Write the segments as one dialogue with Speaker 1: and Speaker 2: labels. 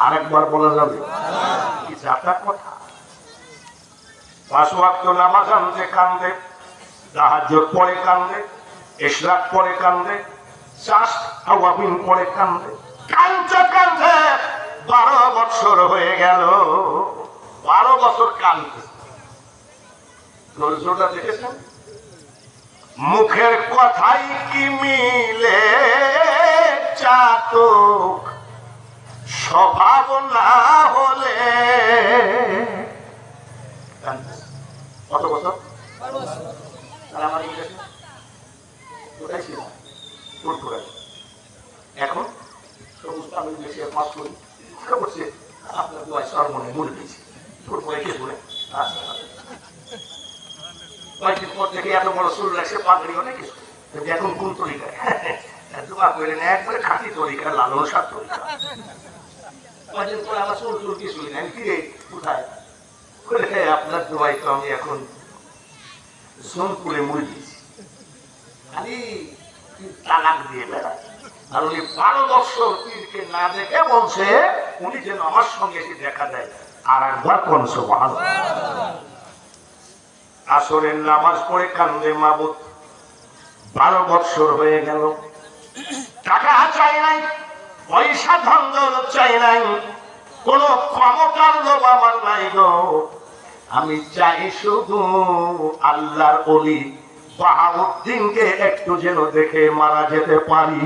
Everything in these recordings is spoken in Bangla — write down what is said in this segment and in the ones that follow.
Speaker 1: আরেকবার বলা যাবে? কি যাতা কথা। 5 ওয়াক্ত নামাজ আনতে কান্দে, তাহাজ্জুদ পড়ে কান্দে, ইশরাক পড়ে কান্দে, চাষ আওয়াবিন পড়ে কান্দে, কান্দতে কান্দতে 12 বছর হয়ে গেল। 12 বছর কান্দে। ধৈর্যটা দেখেছেন? মুখের কথাই কি মিলে চাতক, স্বভাব না হলে। কত বছর? এখন সমস্ত আমি দেশে পাস করি, বলছে আপনার দোয়ায় সর্বনে মরে গেছি। কয়েকদিন পর থেকে এত বড় চুল লাগছে, পাগড়ি অনেক কিছু। এখন কোন তরিকায়? দোয়া করে না, একবারে খাঁটি তরিকা, লালন সার তরিকা। কয়েকদিন পরে আমার চুল চুল কিছুই না, আমি ফিরে কোথায়? আপনার দোয়াই তো আমি এখন সোনপুরে মরে গেছি। খালি তালাক দিয়ে বেড়ায়। আর উনি 12 বছর পীরকে না দেখে বলছে উনি যেন আমার সঙ্গে এসে দেখা দেয়। আর একবার কোন সুবহানাল্লাহ। আসরের নামাজ পড়ে কান্দে মাবুদ, 12 বছর হয়ে গেল। টাকা চাই নাই, পয়সা ধন দৌলত চাই নাই, কোন ক্ষমতার লোভ আমার নাই গো। আমি চাই শুধু আল্লাহর ওলি বাহাউদ্দিনকে একটু যেন দেখে মারা যেতে পারি।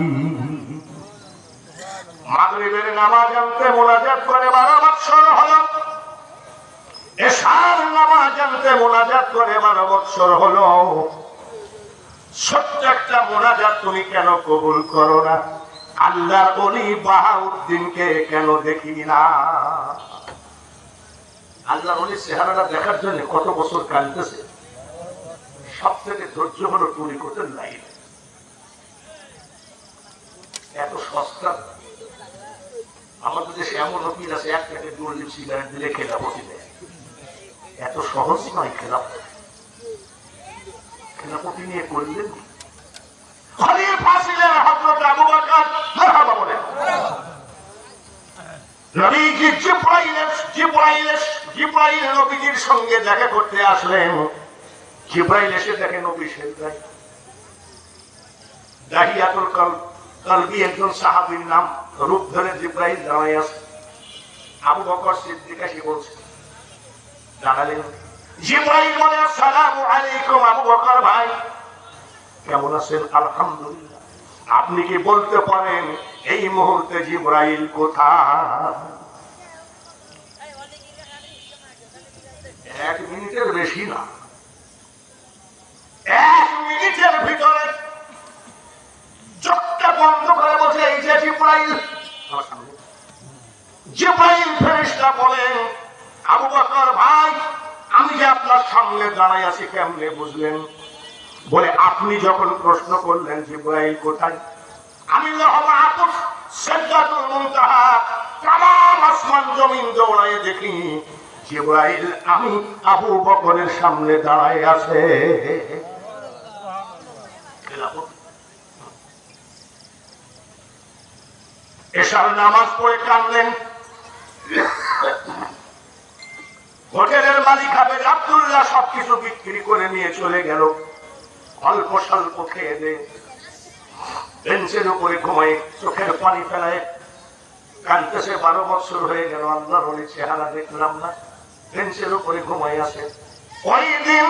Speaker 1: মাগরিবের নামাজ আনতে মোনাজাত করে 12 বছর হলো। এশার নামাজ আনতে মোনাজাত করে 12 বছর হলো। ছোট্ট একটা মোনাজাত তুমি কেন কবুল করো না? আল্লাহর ওলি বাহাউদ্দিনকে কেন দেখি না? আল্লাহর ওলির চেহারাটা দেখার জন্য কত বছর কাঁদতেছে। সব থেকে ধৈর্য হলো টুরিকোটের লাইন। এত সস্তা। আমাদের দেশে এমন অপিল আছে, 1 প্যাকেট গোল্ড সিগারেট দিলে খেলাপতি দেয়। এত সহজ নয় খেলাপতি। খেলাপতি নিয়ে করলেন খলিফা ছিলেন হযরত আবু বকর। মারহাবা বলেন। নবীজি জিবরাইল নবীজির সঙ্গে দেখা করতে আসলেন। জিবরাইল এসে দেখে নবী সেজদায়। দাহিয়াতুল কলবি একজন সাহাবীর নাম, রূপ ধরে জিবরাইল দাঁড়ায় আছে। আবু বকর সিদ্দিক এসে বলছে, দাঁড়ালেন। জিবরাইল বলে, আসসালামু আলাইকুম আবু বকর ভাই, কেমন আছেন? আলহামদুলিল্লাহ। আপনি কি বলতে পারেন এই মুহূর্তে জিবরাইল কোথায়? 1 মিনিটের বেশি না, 1 মিনিটের ভিতরে চোখটা বন্ধ করে বলছে, এই যে জিবরাইল। জিবরাইল ফেরেশতা বলেন, আবু বকর ভাই, আমি যে আপনার সামনে দাঁড়ায় আছি কেমনে বুঝলেন? বলে, আপনি যখন প্রশ্ন করলেন জিবরাইল কোথায়, আমি সিদরাতুল মুনতাহা তামাম আসমান জমিন দৌড়ায় দেখি জিবরাইল আমি আবু বকরের সামনে দাঁড়ায় আছে। এশার নামাজ পড়ে কাঁদলেন। হোটেলের মালিক হাফেজ আব্দুল্লাহ সবকিছু বিক্রি করে নিয়ে চলে গেল। অল্প স্বল্প খেয়ে দে, বেঞ্চের উপরে ঘুমায়, চোখের পানি ফেলায় কাঁদতেছে। 12 বছর হয়ে গেল, আল্লাহর ওলির চেহারা দেখলাম না। বেঞ্চের উপরে ঘুমাই আছে। ওই দিন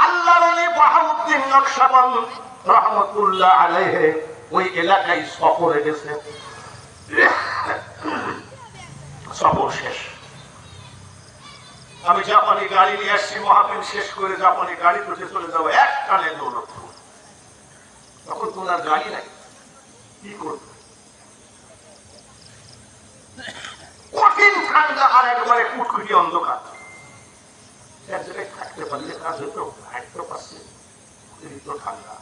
Speaker 1: আল্লাহর ওলি বাহাউদ্দিন নকশবন্দ রহমতুল্লাহ আলাইহি ওই এলাকায় সফরে গেছে। সফর শেষ, আমি জাপানি গাড়ি নিয়ে আসছি। মাহফিল শেষ করে জাপানি গাড়ি তুলে চলে যাবো, একটানে দৌলত। তখন তোমার গাড়ি নাই, কি করবে? কঠিন ঠান্ডা আর একবারে কুটকুটি অন্ধকার। এক জায়গায় থাকতে পারলে কাজ হতো, হাঁটতে পারছে, অতিরিক্ত ঠান্ডা।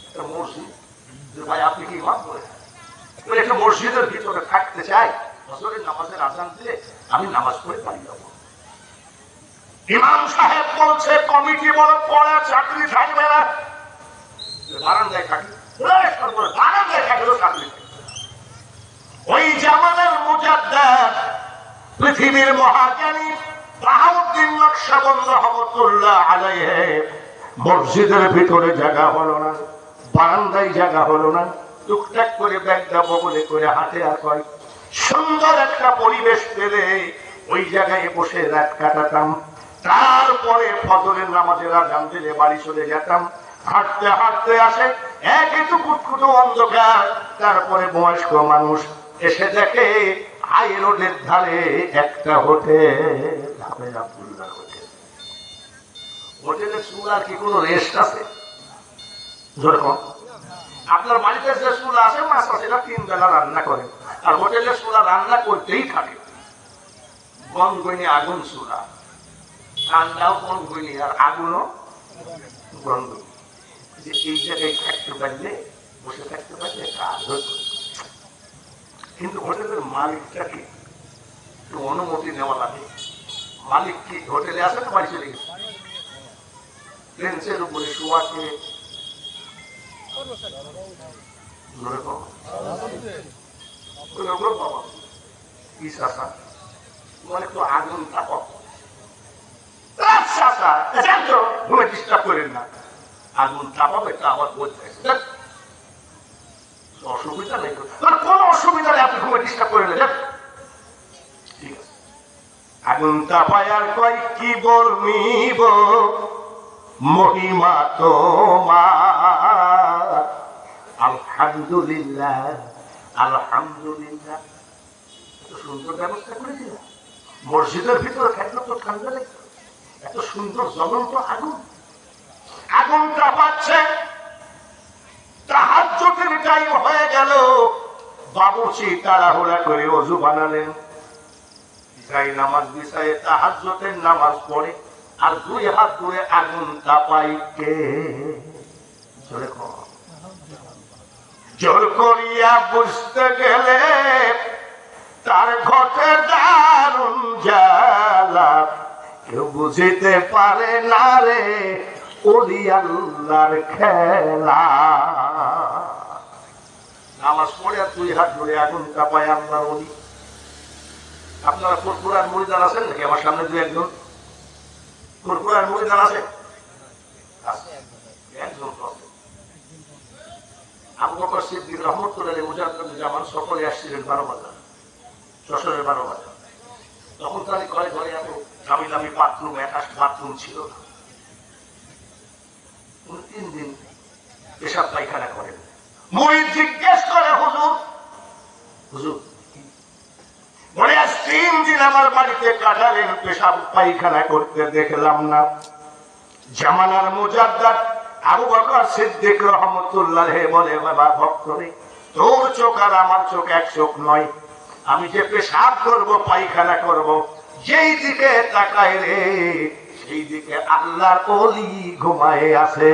Speaker 1: একটা মসজিদ, ভাই আপনি কি ইমাম করে? একটা মসজিদের ভিতরে থাকতে চাই, ফজরের নামাজের আযান দিলে আমি নামাজ পড়ে বাড়ি যাবো। ইমাম সাহেব বলছে, কমিটি বড় পড়া চাকরি থাকবে না, বারান্দায় থাকি, বারান্দায় থাকলেও চাকরি। ওই জামানার পৃথিবীর মহাজ্ঞানী বাহাউদ্দিন নকশবন্দ রহমতুল্লাহ আলাইহি মসজিদের ভিতরে জায়গা হলো না, বারান্দায় জায়গা হলো না, টুকটাক করে ব্যাগটা বগলে করে হাতে আর কয় সুন্দর একটা পরিবেশ পেলে ওই জায়গায় বসে রাত কাটাতাম। তারপরে ফজরের নামাজের আজান দিলে বাড়ি চলে যেতাম। হাঁটতে হাঁটতে আসে এক একটু কুটকুটো অন্ধকার, তারপরে বয়স্ক মানুষ এসে দেখে হাই রোডের ধারে একটা হোটেল, হাফেজ আব্দুল্লাহ হোটেল। হোটেলের চুলার কি কোনো রেস্ট আছে? যেরকম আপনার বাড়িতে যে চুলা আছে মাছ আছে, এটা 3 বেলা রান্না করে, আর হোটেলের চুলা রান্না করতেই থাকে। গনগনি আগুন চুলা, ঠান্ডাও গনগনি আর আগুনও গনগনি। যে এই জায়গায় থাকতে পারলে, বসে থাকতে পারলে কাজ হতো। কিন্তু হোটেলের মালিকটাকে একটু অনুমতি নেওয়া লাগে। মালিক কি হোটেলে আসে না বাড়ি চলে গেছে? বেঞ্চের উপরে শোয়াকে আগুন তাপক ডিস্টার্ব করেন না, আগুন তাপাবে তা আবার বলতে অসুবিধা নেই, কোন অসুবিধা নেই, আপনি ঘুমে ডিস্টার্ব করে নেন। ঠিক আছে, আগুন তাপায়ার কয় কি বলমিব মহিমা তোমার, আলহামদুলিল্লাহ আলহামদুলিল্লাহ। এত সুন্দর ব্যবস্থা করেছিল, মসজিদের ভিতরে থাকলে তো ঠান্ডা লাগতো, এত সুন্দর জ্বলন্ত আগুন। আগুন তাপাচ্ছে, তাহাজ্জুদের টাইম হয়ে গেল। বাবুর্চি তাড়াহুড়া করে ওযু বানালেন, যাই নামাজ বিছায়ে তাহাজ্জুদের নামাজ পড়ে, আর 2 হাত ধরে আগুন তাপাইকে জোর করিয়া বুঝতে গেলে তার ঘটে দারুণ জ্বালা, কেউ বুঝিতে পারে না রে ওলি আল্লাহর খেলা। নামাজ পড়ে 2 হাত ধরে আগুন তাপায় আল্লাহর ওলি। আপনারা ফুরফুরার মুরিদান আছেন নাকি? আমার সামনে 2-1 ফুরফুরার মুরিদান আছে? একজন আবু বকর সিদ্দিক রহমতুল্লাহ মুজাদ্দিদুজ্জামান সকলে আসছিলেন 12 বাজার, যশোরের 12 বাজার। তখন তার ঘরে ঘরে এত দামি দামি বাথরুম, অ্যাটাচ বাথরুম ছিল না। 3 দিন পেশাব পায়খানা করেন। মুরিদ জিজ্ঞেস করে, হুজুর হুজুর বলে 3 দিন আমার বাড়িতে কাটালেন, পেশাব পায়খানা করতে দেখলাম না। জামানার মুজাদ্দিদ আবু বকর সিদ্দিক রহমতুল্লাহ বলে, বাবা ভক্ত রে, তোর চোখ আর আমার চোখ এক চোখ নয়। আমি যে পেশাব করব পায়খানা করব, যেই দিকে তাকাই রে সেই দিকে আল্লাহর ওলি ঘুমায়ে আছে।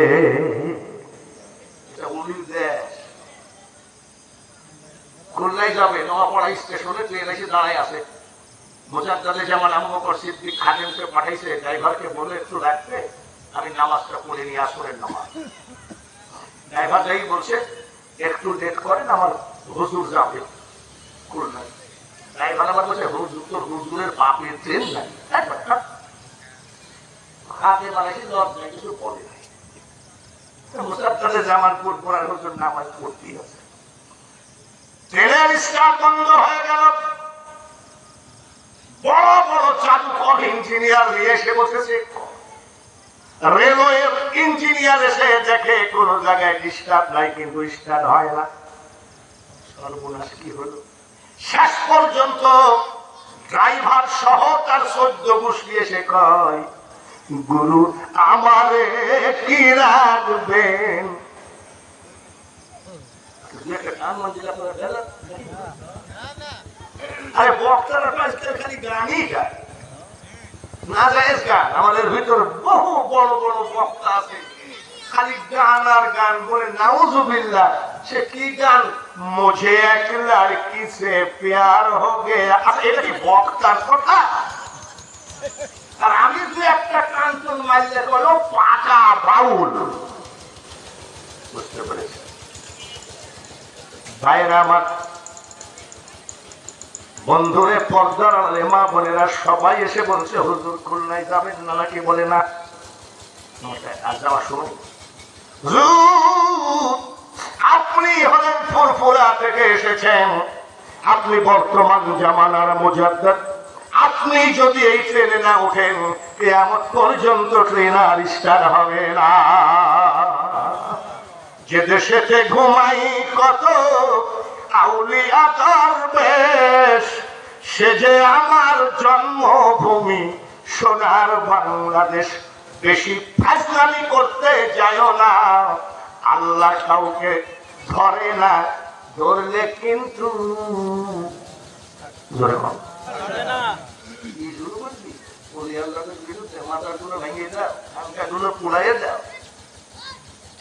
Speaker 1: এটা ওলির দেশ। খুলনায় যাবে, নোয়াপাড়া স্টেশনে ট্রেন এসে দাঁড়ায় আছে। মুজাদ্দিদে যেমন আবু বকর সিদ্দিক খাদেমকে পাঠাইছে, ড্রাইভারকে বলে একটু রাখতে, আমি নামাজটা পড়ে নিয়ে আসরের নামাজ। ড্রাইভার যাই বলছে একটু লেট করেন, আমার হুজুর যাবে খুলনায়। ড্রাইভার আমার বলছে, হুজুর তোর হুজুরের বাপের ট্রেন নাই, হাতে বানাইছি লজ্জায় কিছু বলে নাই। মুজাদ্দিদে জামানপুর পড়ার হুজুর নামাজ পড়তেই আছে। ট্রেনের স্টার্ট বন্ধ হয়ে গেল। বড় বড় চালক ইঞ্জিনিয়ার নিয়ে এসে বসেছে। রেলওয়ের ইঞ্জিনিয়ার এসে দেখে কোন জায়গায় ডিস্টার্ব নাই, কিন্তু স্টার্ট হয় না। সর্বনাশ কি হলো? শেষ পর্যন্ত ড্রাইভার সহ তার 14 গোষ্ঠী এসে কয়, গুরু আমারে কি রাখবেন? আরে বক্তারা খালি গানই গায়, না জায়েজ গান। আমাদের ভিতরে বহু বড় বড় বক্তা আছে, খালি গান আর গান বলে, নাউজুবিল্লাহ। সে কি গান? মুঝে এক লড়কি সে প্যার হো গয়া। এটা কি বক্তার কথা? আর আমি 2-1টা কান্তন মারলে বলো পাকা বাউল। বুঝতে পেরেছি ভাইরা আমার? বন্ধুরে, পর্দার আড়ালে মা বোনেরা সবাই এসে বলছে হুজুর খুলনায় যাবেন না নাকি? বলে না। আর যাওয়ার সময় আপনি হলেন ফুরফুরা থেকে এসেছেন, আপনি বর্তমান জামানার মুজাদ্দিদ। আপনি যদি এই ট্রেনে না ওঠেন, কিয়ামত পর্যন্ত ট্রেন আর স্টার্ট হবে না। যে দেশেতে ঘুমাই কত আউলিয়া দরবেশ, সে যে আমার জন্মভূমি সোনার বাংলাদেশ। বেশি ফাজলামি করতে যায়ও না, আল্লাহ কাউকে ধরে না, ধরলে কিন্তু ধরে না।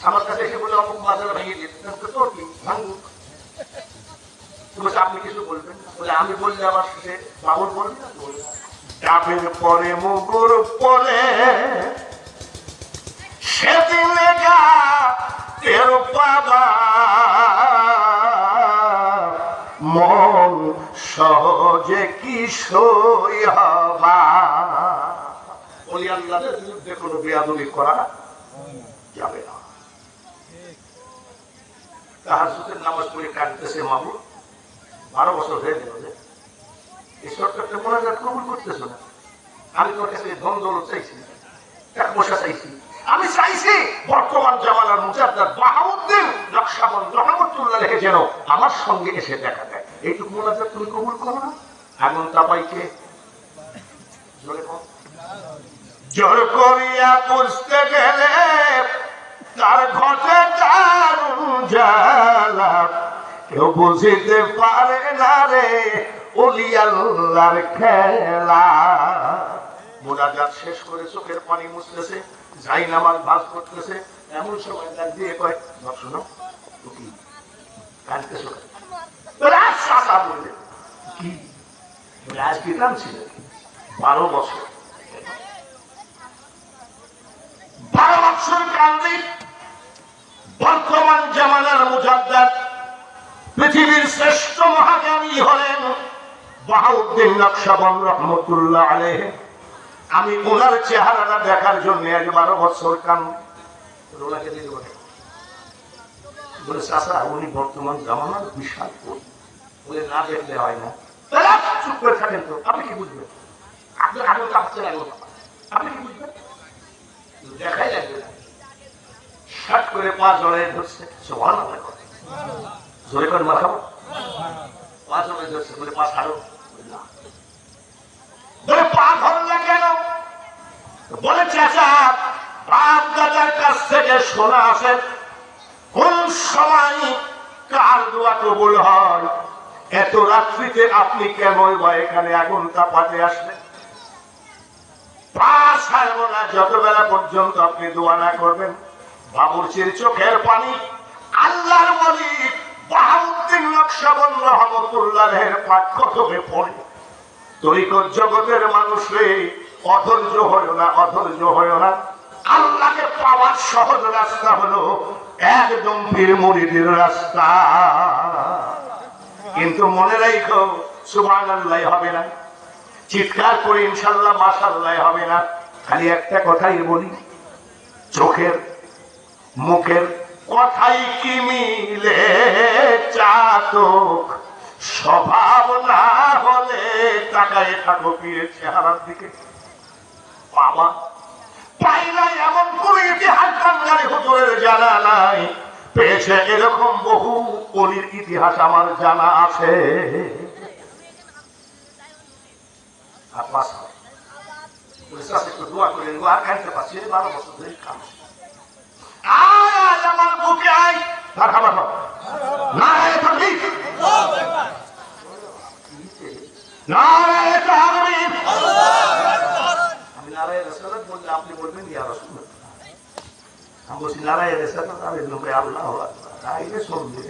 Speaker 1: আমার কাছে এসে বলে অমুক মাজার ভেঙে দিতে, তোর কি ভাঙুক? আপনি কিছু বলবেন? বলে আমি বললে আমার শেষে বাবুর বলবে না। ডাবের পরে মুগুর পরে সেদিন লেগা তের বাবা মন সহজে কি সই হবা। ওলি আল্লাহর বিরুদ্ধে কোনো বেয়াদবি করা যাবে না। তাহাজ্জুদের নামাজ পড়ে কাটতেছে মাহবুব, 12 বছর হয়ে গেল যে এই সরকারটা মোনাজাত কবুল করতেছ না। আমি তোর কাছে ধন দৌলত চাইছি, টাকা পয়সা চাইছি, আমি চাইছি বর্তমান জামানার মুজাদ্দিদ বাহাউদ্দিন নকশবন্দ রহমাতুল্লাহ আলাইহি যেন আমার সঙ্গে এসে দেখা দেয়। এইটুকু মোনাজাত তুমি কবুল করো না? আগুন তাপাইকে জোর করিয়া বুঝতে গেলে তার ঘটে দারুণ জ্বালা, কেউ বুঝিতে পারে না রে ওলি আল্লাহর খেলা। মোনাজাত শেষ করে চোখের পানি মুছতেছে, যাই নামাজ ভাজ করতেছে, এমন সময় ডাক দিয়ে কয়, শোনো কি কাঁদতেছো? কি আজ কি নাম ছিল? 12 বছর 12 বছর কান্দি। বর্তমান জামানার মুজাদ্দিদ পৃথিবীর শ্রেষ্ঠ মহাজ্ঞানী হলেন বাহাউদ্দিন নকশবন্দ রহমাতুল্লাহ আলাইহি। আমি ওনার চেহারাটা দেখার জন্য 12 বছর কান্দি। বলে চাচা উনি বর্তমান জামানার বিশাল কবি, বলে না দেখলে হয় না। চুপ করে থাকেন তো, আপনি কি বুঝবেন? আপনি আগে কাঁপছেন, আপনি কি বুঝবেন? দেখাই লাগবে না। শাট করে পা জড়াই ধরছে, সুবহানাল্লাহ জোরে করে মাখাবো, পা জড়াই ধরছে, বলে পা ছাড়ো। বলে পা ধরলে কেন? বলে চাচা বাপ দাদার কাছ থেকে শোনা আছে কোন সময় কার দোয়া কবুল হয়। এত রাত্রিতে আপনি কেন বা এখানে আগুন তাপাতে আসলেন? পা ছাড়বো না যত বেলা পর্যন্ত আপনি দোয়া না করবেন। বাবুর্চির চোখের পানি আল্লাহর ওলি বাহাউদ্দিন নকশবন্দ রহমাতুল্লাহের পাক কতবে পড়ে। তরিকত জগতের মানুষরে অধৈর্য হয় না, অধৈর্য হয় না। আল্লাহকে পাওয়ার সহজ রাস্তা হলো একদম পীর মুরিদের রাস্তা। কিন্তু মনে রাখো সুবহানাল্লাহ হবে না, চিৎকার করে ইনশাআল্লাহ মাশাআল্লাহ হবে না। খালি একটা কথাই বলি, চোখের মুখের কথাই কি মিলে চাতক, স্বভাব না হলে তাকায় থাকো পীরের চেহারার দিকে। বাবা পাই নাই এমন কোন ইতিহাস বাঙালি হুজুরের জানা নাই, পেয়েছে এরকম বহু অলির ইতিহাস আমার জানা আছে। একটু দোয়া করে আর খাইতে পারছি 12 বছর ধরে কাম। আজ আমার বুকে আয় নারায়ে তাকবীর, নারায়ে তাকবীর। আমি নারায়ে রিসালাত বললে আপনি বলবেন ইয়া রাসূলুল্লাহ। আমি বলছি নারায়ে রিসালাত, আমি বলবো আল্লাহু আকবার। তাইলে শুনবে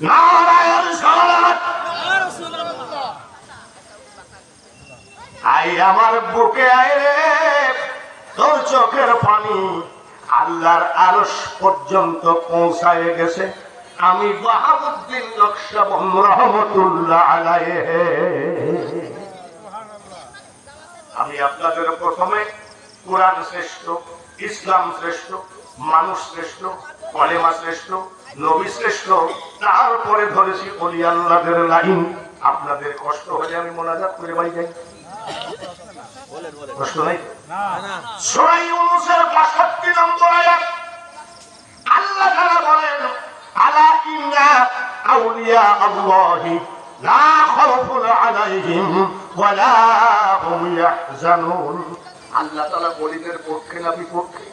Speaker 1: নারায়ে রিসালাত, ইয়া রাসূলুল্লাহ। আই আমার বুকে আয় রে, তোর চোখের পানি আল্লাহর আরশ পর্যন্ত পৌঁছায় গেছে। আমি বাহাউদ্দিন নকশবন্দ রহমতুল্লাহ আলাইহি। আমি আপনাদের প্রথমে কোরআন শ্রেষ্ঠ, ইসলাম শ্রেষ্ঠ, মানুষ শ্রেষ্ঠ, কলেমা শ্রেষ্ঠ, নবী শ্রেষ্ঠ, তারপরে ধরেছি ওলি আল্লাহদের লাইন। আপনাদের কষ্ট হলে আমি মোনাজাত করে বাড়ি যাই, কষ্ট নাই? সূরা ইউনূসের ৬২ নম্বর আয়াত আল্লাহ তাআলা বলেন, আলা ইন্না আউলিয়া আল্লাহি লা খাউফুন আলাইহিম ওয়া লা হুম ইয়াহজানুন। আল্লাহ তাআলা ওলিদের পক্ষে না বিপক্ষে?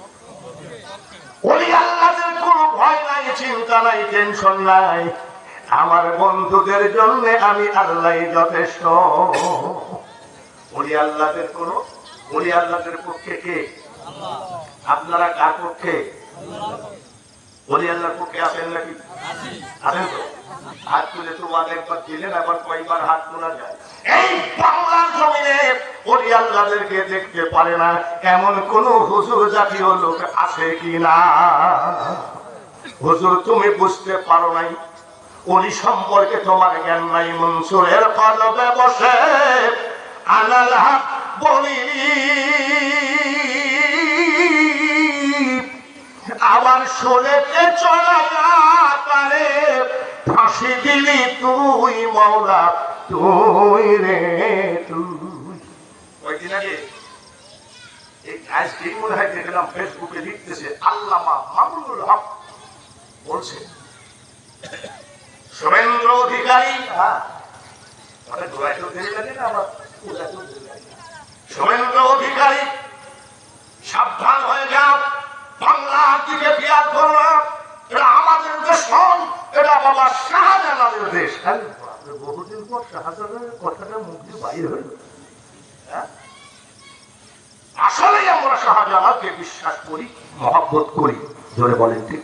Speaker 1: ওলি আল্লাহদের কোনো ভয় নাই, চিন্তা নাই, টেনশন নাই। আমার বন্ধুদের জন্য আমি আল্লাহই যথেষ্ট। ওলি আল্লাহদের কোন, ওলি আল্লাহদের পক্ষে কে? আপনারা কার পক্ষে? ওলি আল্লাহর পক্ষে আছেন নাকি? আছেন তো? হাত তুলে তো একবার দিলেন, আবার কয়েকবার হাত তোলা যায়। এই বাংলার জমিনে ওলি আল্লাহদেরকে দেখতে পারে না এমন কোন হুজুর জাতীয় লোক আছে কি না? হুজুর তুমি বুঝতে পারো নাই, ওলি সম্পর্কে তোমার জ্ঞান নাই। মনসুরের কলবে বসে আনাল হক বলি, আবার শুনেতে চলা যা পারে, ফাঁসি দিলি তুই মওলা, তুই রে তুই। কয়েকদিন আগে এই আজকে মনে হয় দেখলাম ফেসবুকে লিখতেছে আল্লামা মামুনুল হক বলছে, শুভেন্দু অধিকারী, শুভেন্দু অধিকারী সাবধান হয়ে যাও, বাংলার দিকে ফিয়ার করো না, এটা আমাদের দেশ নয়, এটা বাবা শাহজালালের দেশ। বহুদিন পর শাহজালালের কথাটা মুখ দিয়ে বাইরে হইল। আসলেই আমরা শাহজালালকে বিশ্বাস করি, মহব্বত করি, ধরে বলেন ঠিক?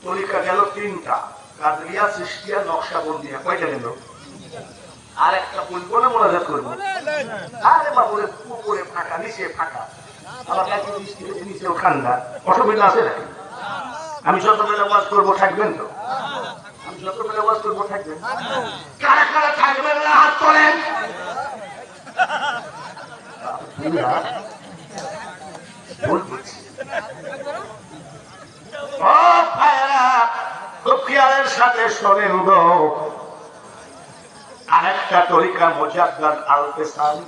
Speaker 1: তরিকা গেল ৩টা, কাদরিয়া, চিশতিয়া, নকশবন্দিয়া। কয়টা গেল? আর একটা বলবো না, মোনাজাত করবো? আরে বাবুরে, উপরে ফাঁকা, নিচে ফাঁকা, আবার নিচেও ঠান্ডা, অসুবিধা আছে নাকি? আমি যত বেলা ওয়াজ করবো থাকবেন তো? আমি যত বেলা ওয়াজ করবো থাকবেন? কারা কারা থাকবেন না হাত তোলেন। খুব খেয়ালের সাথে শোনেন গো, আরেকটা তরিকা মুজাদ্দাদ আল-ফিসানি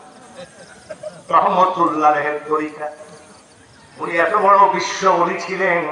Speaker 1: রহমতুল্লাহ আলাইহির তরিকা। উনি এত বড় বিশ্ব ওলি ছিলেন,